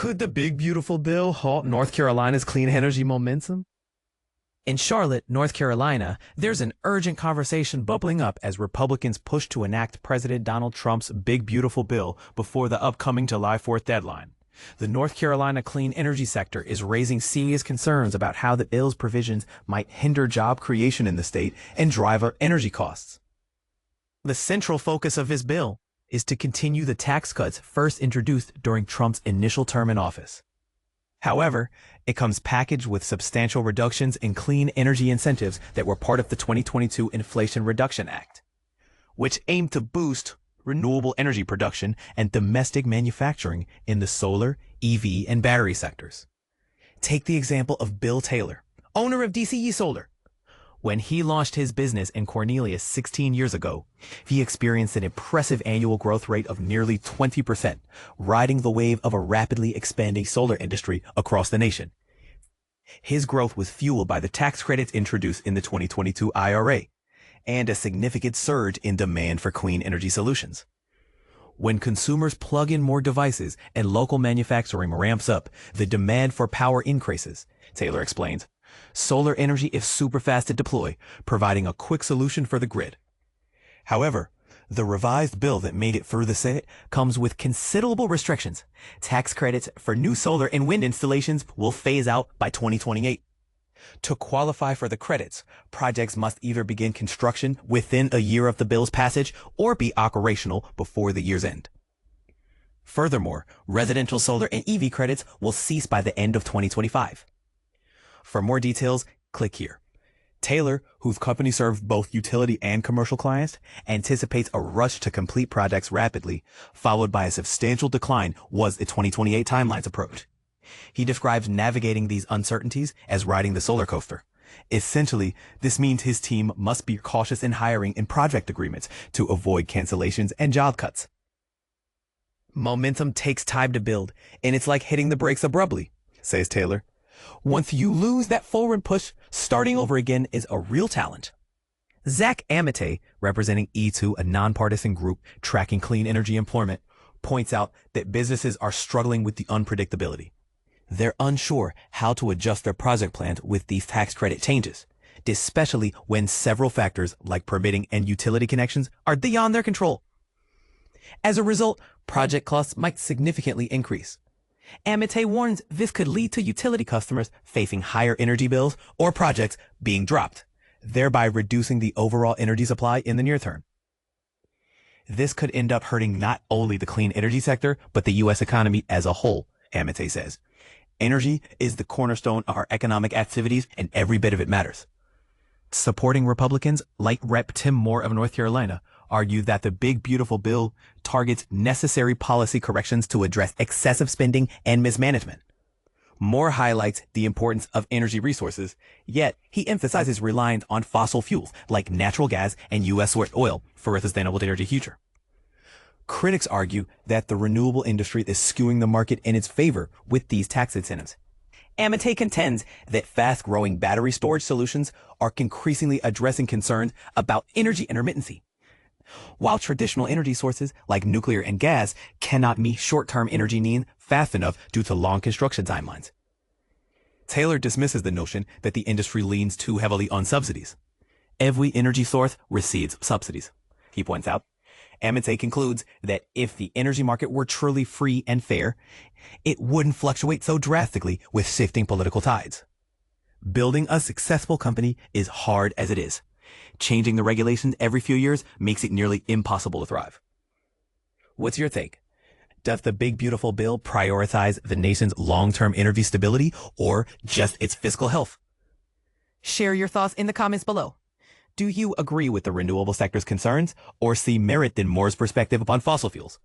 Could the big beautiful bill halt North Carolina's clean energy momentum? In Charlotte, North Carolina, there's an urgent conversation bubbling up as Republicans push to enact President Donald Trump's big beautiful bill before the upcoming July 4th deadline. The North Carolina clean energy sector is raising serious concerns about how the bill's provisions might hinder job creation in the state and drive up energy costs. The central focus of this bill is to continue the tax cuts first introduced during Trump's initial term in office. However, it comes packaged with substantial reductions in clean energy incentives that were part of the 2022 Inflation Reduction Act, which aimed to boost renewable energy production and domestic manufacturing in the solar, EV, and battery sectors. Take the example of Bill Taylor, owner of DCE Solar. When he launched his business in Cornelius 16 years ago, he experienced an impressive annual growth rate of nearly 20%, riding the wave of a rapidly expanding solar industry across the nation. His growth was fueled by the tax credits introduced in the 2022 IRA and a significant surge in demand for clean energy solutions. When consumers plug in more devices and local manufacturing ramps up, the demand for power increases, Taylor explains. Solar energy is super fast to deploy, providing a quick solution for the grid. However, the revised bill that made it through the Senate comes with considerable restrictions. Tax credits for new solar and wind installations will phase out by 2028. To qualify for the credits, projects must either begin construction within a year of the bill's passage or be operational before the year's end. Furthermore, residential solar and EV credits will cease by the end of 2025. For more details, click here. Taylor, whose company serves both utility and commercial clients, anticipates a rush to complete projects rapidly, followed by a substantial decline once the 2028 timelines approach. He describes navigating these uncertainties as riding the solar coaster. Essentially, this means his team must be cautious in hiring and project agreements to avoid cancellations and job cuts. Momentum takes time to build, and it's like hitting the brakes abruptly, says Taylor. Once you lose that forward push, starting over again is a real challenge. Zach Amate, representing E2, a nonpartisan group tracking clean energy employment, points out that businesses are struggling with the unpredictability. They're unsure how to adjust their project plans with these tax credit changes, especially when several factors like permitting and utility connections are beyond their control. As a result, project costs might significantly increase. Amate warns this could lead to utility customers facing higher energy bills or projects being dropped, thereby reducing the overall energy supply in the near term. This could end up hurting not only the clean energy sector, but the U.S. economy as a whole, Amate says. Energy is the cornerstone of our economic activities, and every bit of it matters. Supporting Republicans like Rep. Tim Moore of North Carolina argue that the big beautiful bill targets necessary policy corrections to address excessive spending and mismanagement. Moore highlights the importance of energy resources, yet he emphasizes reliance on fossil fuels like natural gas and U.S. sourced oil for a sustainable energy future. Critics argue that the renewable industry is skewing the market in its favor with these tax incentives. Amate contends that fast-growing battery storage solutions are increasingly addressing concerns about energy intermittency, while traditional energy sources like nuclear and gas cannot meet short-term energy needs fast enough due to long construction timelines. Taylor dismisses the notion that the industry leans too heavily on subsidies. Every energy source receives subsidies, he points out. Amate concludes that if the energy market were truly free and fair, it wouldn't fluctuate so drastically with shifting political tides. Building a successful company is hard as it is. Changing the regulations every few years makes it nearly impossible to thrive. What's your take? Does the big beautiful bill prioritize the nation's long-term energy stability or just its fiscal health? Share your thoughts in the comments below. Do you agree with the renewable sector's concerns or see merit in Moore's perspective upon fossil fuels?